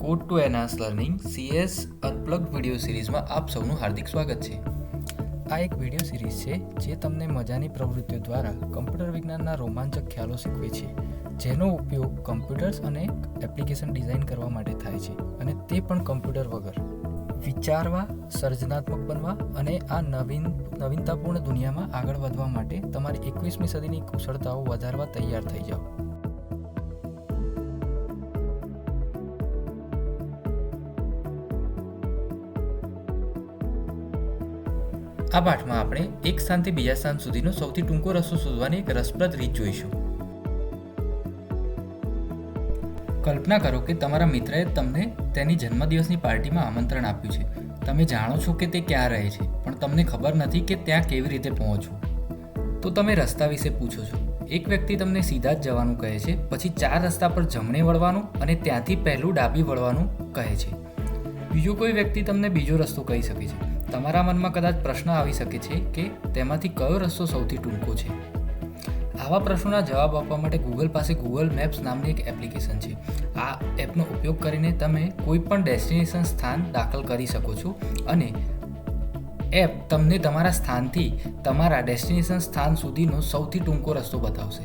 Code to enhance learning CS unplugged video સિરીઝમાં આપ સૌનું હાર્દિક સ્વાગત છે. આ એક વિડીયો સિરીઝ છે જે તમને મજાની પ્રવૃત્તિઓ દ્વારા કમ્પ્યુટર વિજ્ઞાનના રોમાંચક ખ્યાલો શીખવે છે, જેનો ઉપયોગ કમ્પ્યુટર્સ અને એપ્લિકેશન ડિઝાઇન કરવા માટે થાય છે, અને તે પણ કમ્પ્યુટર વગર. વિચારવા, સર્જનાત્મક બનવા અને આ નવીનતાપૂર્ણ દુનિયામાં આગળ વધવા માટે તમારી 21મી સદીની કુશળતાઓ વધારવા તૈયાર થઈ જાઓ. આ પાઠમાં આપણે એક સ્થાનથી બીજા સ્થાન સુધીનો સૌથી ટૂંકો રસ્તો શોધવાની એક રસપ્રદ રીત જોઈશું. કલ્પના કરો કે તમારા મિત્રએ તમને તેની જન્મદિવસની પાર્ટીમાં આમંત્રણ આપ્યું છે. તમે જાણો છો કે તે ક્યાં રહે છે, પણ તમને ખબર નથી કે ત્યાં કેવી રીતે પહોંચવું. તો તમે રસ્તા વિશે પૂછો છો. એક વ્યક્તિ તમને સીધા જ જવાનું કહે છે, પછી 4 રસ્તા પર જમણે વળવાનું અને ત્યાંથી પહેલું ડાબી વળવાનું કહે છે. બીજો કોઈ વ્યક્તિ તમને બીજો રસ્તો કહી શકે છે. તમારા મનમાં કદાચ પ્રશ્ન આવી શકે છે કે તેમાંથી કયો રસ્તો સૌથી ટૂંકો છે. આવા પ્રશ્નોના જવાબ આપવા માટે ગૂગલ પાસે ગૂગલ મેપ્સ નામની એક એપ્લિકેશન છે. આ એપનો ઉપયોગ કરીને તમે કોઈ પણ ડેસ્ટિનેશન સ્થાન દાખલ કરી શકો છો અને એપ તમને તમારા સ્થાનથી તમારા ડેસ્ટિનેશન સ્થાન સુધીનો સૌથી ટૂંકો રસ્તો બતાવશે.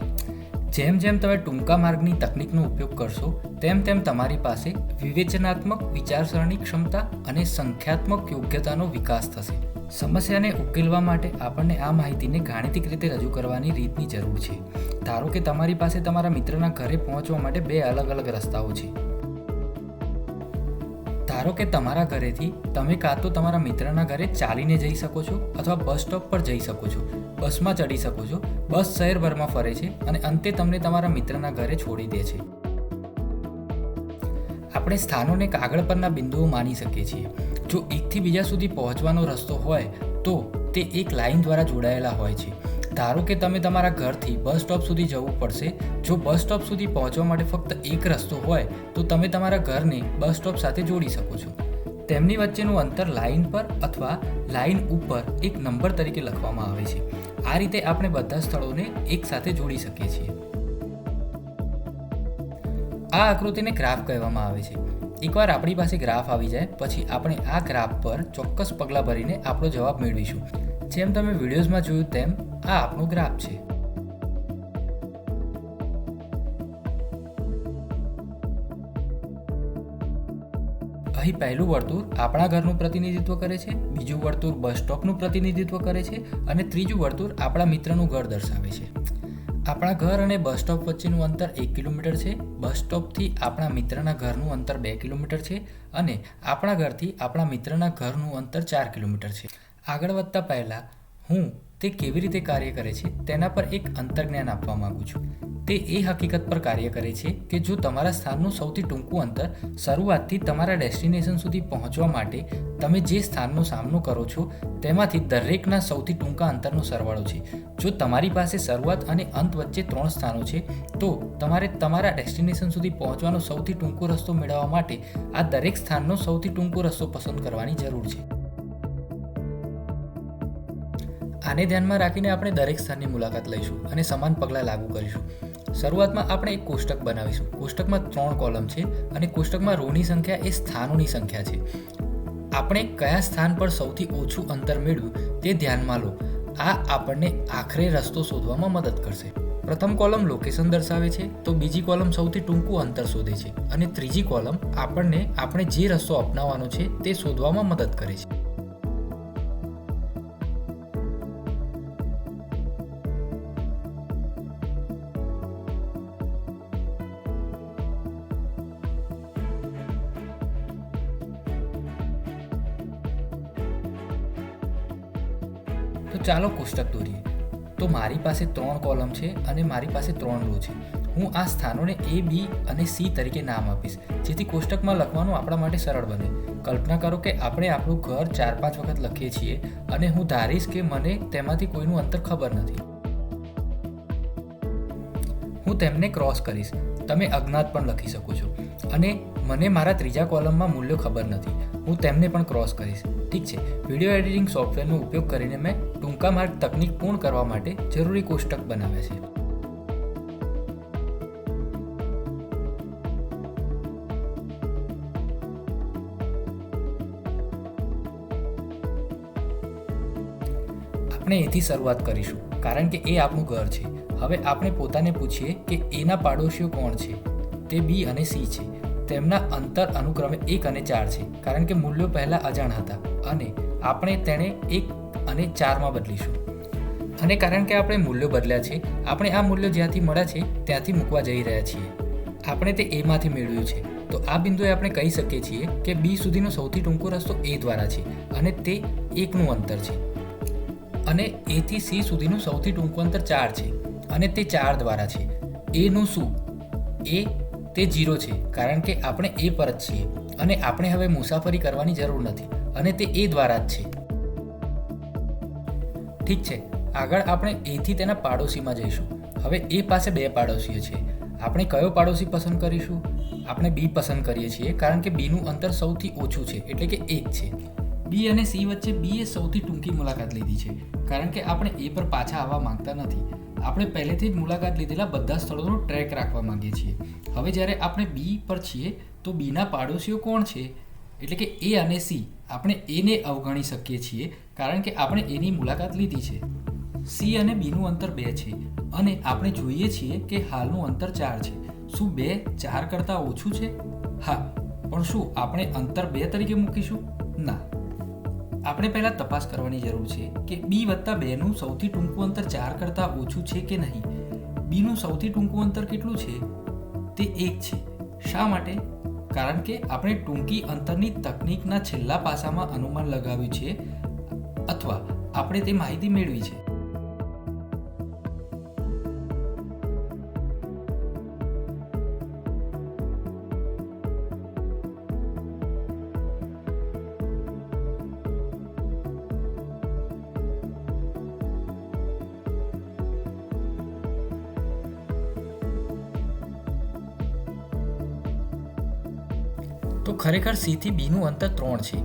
જેમ જેમ તમે ટૂંકા માર્ગની તકનિકનો ઉપયોગ કરશો, તેમ તેમ તમારી પાસે વિવેચનાત્મક વિચારસરણી ક્ષમતા અને સંખ્યાત્મક યોગ્યતાનો વિકાસ થશે. સમસ્યાને ઉકેલવા માટે આપણને આ માહિતીને ગાણિતિક રીતે રજૂ કરવાની રીતની જરૂર છે. ધારો કે તમારી પાસે તમારા મિત્રના ઘરે પહોંચવા માટે 2 અલગ અલગ રસ્તાઓ છે. ધારો કે તમારા ઘરેથી તમે કાં તો તમારા મિત્રના ઘરે ચાલીને જઈ શકો છો અથવા બસ સ્ટોપ પર જઈ શકો છો. બસમાં ચડી શકો છો. બસ શહેરભરમાં ફરે છે અને અંતે તમને તમારા મિત્રના ઘરે છોડી દે છે. આપણે સ્થાનોને કાગળ પરના બિંદુઓ માની શકીએ છીએ. જો એકથી બીજા સુધી પહોંચવાનો રસ્તો હોય તો તે એક લાઇન દ્વારા જોડાયેલા હોય છે. ધારો કે તમે તમારા ઘરથી બસ સ્ટોપ સુધી જવું પડશે. જો બસ સ્ટોપ સુધી પહોંચવા માટે ફક્ત એક રસ્તો હોય તો તમે તમારા ઘરને બસ સ્ટોપ સાથે જોડી શકો છો. તેમની વચ્ચેનું અંતર લાઇન પર અથવા લાઇન ઉપર એક નંબર તરીકે લખવામાં આવે છે. આ રીતે આપણે બધા સ્થળોને એક સાથે જોડી શકીએ છીએ. આ આકૃતિને ગ્રાફ કહેવામાં આવે છે. એકવાર આપણી પાસે ગ્રાફ આવી જાય પછી આપણે આ ગ્રાફ પર ચોક્કસ પગલાં ભરીને આપણો જવાબ મેળવીશું. જેમ તમે વિડીયોઝમાં જોયું તેમ આ આપણો ગ્રાફ છે. અહીં પહેલું વર્તુળ આપણા ઘરનું પ્રતિનિધિત્વ કરે છે, બીજું વર્તુળ બસ સ્ટોપનું પ્રતિનિધિત્વ કરે છે અને ત્રીજું વર્તુળ આપણા મિત્રનું ઘર દર્શાવે છે. આપણા ઘર અને બસ સ્ટોપ વચ્ચેનું અંતર 1 કિલોમીટર છે. બસ સ્ટોપથી આપણા મિત્રના ઘરનું અંતર 2 કિલોમીટર છે અને આપણા ઘરથી આપણા મિત્રના ઘરનું અંતર 4 કિલોમીટર છે. આગળ વધતા પહેલાં હું તે કેવી રીતે કાર્ય કરે છે તેના પર એક અંતર્જ્ઞાન આપવા માંગુ છું. તે એ હકીકત પર કાર્ય કરે છે કે જો તમારા સ્થાનનું સૌથી ટૂંકું અંતર શરૂઆતથી તમારા ડેસ્ટિનેશન સુધી પહોંચવા માટે તમે જે સ્થાનનો સામનો કરો છો તેમાંથી દરેકના સૌથી ટૂંકા અંતરનો સરવાળો છે. જો તમારી પાસે શરૂઆત અને અંત વચ્ચે 3 સ્થાનો છે તો તમારે તમારા ડેસ્ટિનેશન સુધી પહોંચવાનો સૌથી ટૂંકો રસ્તો મેળવવા માટે આ દરેક સ્થાનનો સૌથી ટૂંકો રસ્તો પસંદ કરવાની જરૂર છે. આને ધ્યાનમાં રાખીને આપણે દરેક સ્થાનની મુલાકાત લઈશું અને સમાન પગલાં લાગુ કરીશું. શરૂઆતમાં આપણે એક કોષ્ટક બનાવીશું. કોષ્ટકમાં 3 કોલમ છે અને કોષ્ટકમાં રોની સંખ્યા એ સ્થાનોની સંખ્યા છે. આપણે કયા સ્થાન પર સૌથી ઓછું અંતર મેળવ્યું તે ધ્યાનમાં લો. આ આપણને આખરે રસ્તો શોધવામાં મદદ કરશે. પ્રથમ કોલમ લોકેશન દર્શાવે છે, તો બીજી કોલમ સૌથી ટૂંકું અંતર શોધે છે અને ત્રીજી કોલમ આપણે જે રસ્તો અપનાવવાનો છે તે શોધવામાં મદદ કરે છે. તો ચાલો કોષ્ટક દોરીએ. તો મારી પાસે 3 કોલમ છે અને મારી પાસે 3 રો છે. હું આ સ્થાનોને A, B અને C તરીકે નામ આપીશ, જેથી કોષ્ટકમાં લખવાનું આપણા માટે સરળ બને. કલ્પના કરો કે આપણે આપણું ઘર 4-5 વખત લખીએ છીએ અને હું ધારીશ કે મને તેમાંથી કોઈનું અંતર ખબર નથી. હું તેમને ક્રોસ કરીશ. તમે અજ્ઞાત પણ લખી શકો છો. અને મને મારા ત્રીજા કોલમમાં મૂલ્યો ખબર નથી. હું તેમને પણ ક્રોસ કરીશ. ઠીક છે. વિડીયો એડિટિંગ સોફ્ટવેરનો ઉપયોગ કરીને મેં ટૂંકા માર્ગ તકનિક પૂર્ણ કરવા માટે જરૂરી કોષ્ટક બનાવ્યા છે. આપણે એથી શરૂઆત કરીશું કારણ કે એ આપણું ઘર છે. હવે આપણે પોતાને પૂછીએ કે એના પાડોશીઓ કોણ છે. તે બી અને સી છે. તેમના અંતર અનુક્રમે 1 અને 4 છે કારણ કે મૂલ્યો પહેલાં અજાણ હતા અને આપણે તેને 1 અને 4માં બદલીશું. અને કારણ કે આપણે મૂલ્યો બદલ્યા છે, આપણે આ મૂલ્યો જ્યાંથી મળ્યા છે ત્યાંથી મૂકવા જઈ રહ્યા છીએ. આપણે તે એમાંથી મેળવ્યું છે, તો આ બિંદુએ આપણે કહી શકીએ છીએ કે બી સુધીનો સૌથી ટૂંકો રસ્તો એ દ્વારા છે અને તે 1નું અંતર છે. અને એથી સી સુધીનું સૌથી ટૂંકું અંતર 4 છે અને તે 4 દ્વારા છે. એનું શું? એ તે 0 છે કારણ કે આપણે એ પર જ છીએ અને આપણે હવે મુસાફરી કરવાની જરૂર નથી અને તે એ દ્વારા જ છે. ઠીક છે, આગળ આપણે એથી તેના પાડોશીમાં જઈશું. હવે એ પાસે 2 પાડોશીઓ છે. આપણે કયો પાડોશી પસંદ કરીશું? આપણે બી પસંદ કરીએ છીએ કારણ કે બીનું અંતર સૌથી ઓછું છે એટલે કે 1 છે. બી અને સી વચ્ચે બીએ સૌથી ટૂંકી મુલાકાત લીધી છે કારણ કે આપણે એ પર પાછા આવવા માંગતા નથી. આપણે પહેલેથી જ મુલાકાત લીધેલા બધા સ્થળોનો ટ્રેક રાખવા માંગીએ છીએ. હવે જ્યારે આપણે બી પર છીએ તો બીના પાડોશીઓ કોણ છે? એટલે કે એ અને સી. આપણે એને અવગણી શકીએ છીએ કારણ કે આપણે એની મુલાકાત લીધી છે. સી અને બીનું અંતર 2 છે અને આપણે જોઈએ છીએ કે હાલનું અંતર 4 છે. શું 2 4 કરતાં ઓછું છે? હા, પણ શું આપણે અંતર 2 તરીકે મૂકીશું? ના. આપણે પહેલાં તપાસ કરવાની જરૂર છે કે બી વત્તા 2નું સૌથી ટૂંકું અંતર 4 કરતાં ઓછું છે કે નહીં. બીનું સૌથી ટૂંકું અંતર કેટલું છે? તે 1 છે. શા માટે? કારણ કે આપણે ટૂંકી અંતરની તકનીકના છેલ્લા પાસામાં અનુમાન લગાવ્યું છે અથવા આપણે તે માહિતી મેળવી છે. તો ખરેખર સીથી બીનું અંતર 3 છે.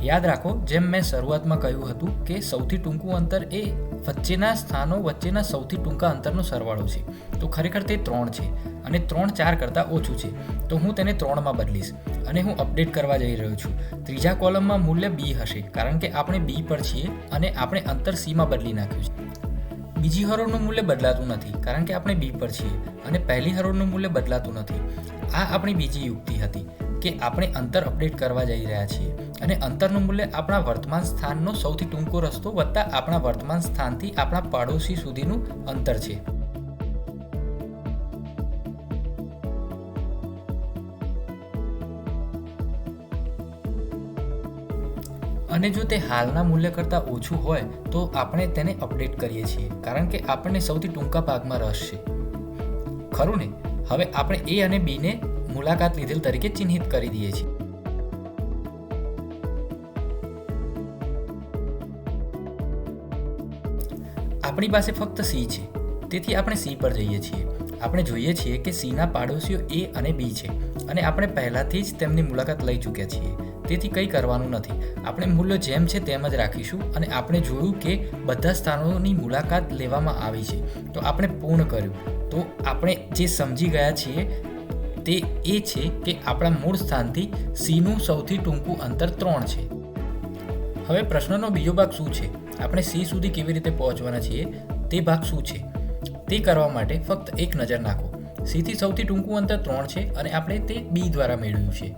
યાદ રાખો, જેમ મેં શરૂઆતમાં કહ્યું હતું કે સૌથી ટૂંકું અંતર એ વચ્ચેના સ્થાનો વચ્ચેના સૌથી ટૂંકા અંતરનો સરવાળો છે. તો ખરેખર તે 3 છે અને 3 4 કરતાં ઓછું છે. તો હું તેને 3માં બદલીશ અને હું અપડેટ કરવા જઈ રહ્યો છું. ત્રીજા કોલમમાં મૂલ્ય બી હશે કારણ કે આપણે બી પર છીએ અને આપણે અંતર સીમાં બદલી નાખ્યું છે. બીજી હરોળનું મૂલ્ય બદલાતું નથી કારણ કે આપણે બી પર છીએ અને પહેલી હરોળનું મૂલ્ય બદલાતું નથી. આ આપણી બીજી યુક્તિ હતી કે આપણે અંતર અપડેટ કરવા જઈ રહ્યા છીએ અને અંતરનું મૂલ્ય આપણા વર્તમાન સ્થાનનો સૌથી ટૂંકો રસ્તો વત્તા આપણા વર્તમાન સ્થાનથી આપણા પાડોશી સુધીનું અંતર છે. અને જો તે હાલના મૂલ્ય કરતાં ઓછું હોય તો આપણે તેને અપડેટ કરીએ છીએ કારણ કે આપણને સૌથી ટૂંકા ભાગમાં રસ છે. ખરું ને? હવે આપણે એ અને બીને મુલાકાત લીધેલ તરીકે ચિહ્નિત કરી દઈએ છીએ. આપણી પાસે ફક્ત સી છે, તેથી આપણે સી પર જઈએ છીએ. આપણે જોઈએ છીએ કે સીના પાડોશીઓ એ અને બી છે અને આપણે પહેલાથી જ તેમની મુલાકાત લઈ ચૂક્યા છીએ. તેથી કંઈ કરવાનું નથી. આપણે મૂલ્યો જેમ છે તેમ જ રાખીશું અને આપણે જોયું કે બધા સ્થાનોની મુલાકાત લેવામાં આવી છે. તો આપણે પૂર્ણ કર્યું. તો આપણે જે સમજી ગયા છીએ તે એ છે કે આપણા મૂળ સ્થાનથી સીનું સૌથી ટૂંકું અંતર 3 છે. હવે પ્રશ્નનો બીજો ભાગ શું છે? આપણે સી સુધી કેવી રીતે પહોંચવાના છીએ તે ભાગ શું છે? તે કરવા માટે ફક્ત એક નજર નાખો. સીથી સૌથી ટૂંકું અંતર 3 છે અને આપણે તે બી દ્વારા મેળવ્યું છે.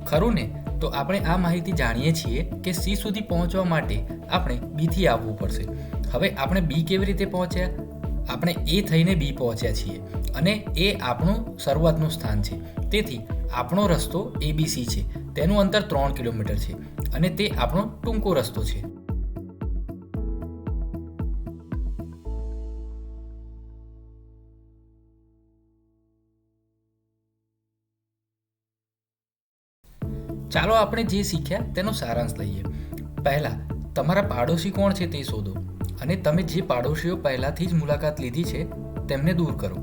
ખરું ને? તો આપણે આ માહિતી જાણીએ છીએ કે સી સુધી પહોંચવા માટે આપણે બીથી આવવું પડશે. હવે આપણે બી કેવી રીતે પહોંચ્યા? આપણે એ થઈને બી પહોંચ્યા છીએ અને એ આપણું શરૂઆતનું સ્થાન છે. તેથી આપણો રસ્તો ABC છે. તેનું અંતર 3 કિલોમીટર છે અને તે આપણો ટૂંકો રસ્તો છે. ચાલો આપણે જે શીખ્યા તેનો સારાંશ લઈએ. પહેલા, તમારા પાડોશી કોણ છે તે શોધો અને તમે જે પાડોશીઓ પહેલાથી જ મુલાકાત લીધી છે તેમને દૂર કરો.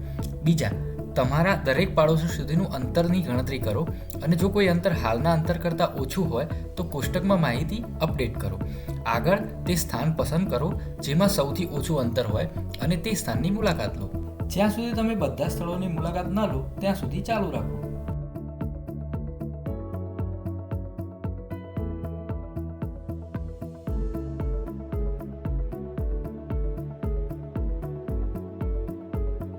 બીજા, તમારા દરેક પાડોશી સુધીનું અંતરની ગણતરી કરો અને જો કોઈ અંતર હાલના અંતર કરતાં ઓછું હોય તો કોષ્ટકમાં માહિતી અપડેટ કરો. આગળ તે સ્થાન પસંદ કરો જેમાં સૌથી ઓછું અંતર હોય અને તે સ્થાનની મુલાકાત લો. જ્યાં સુધી તમે બધા સ્થળોની મુલાકાત ન લો ત્યાં સુધી ચાલુ રાખો.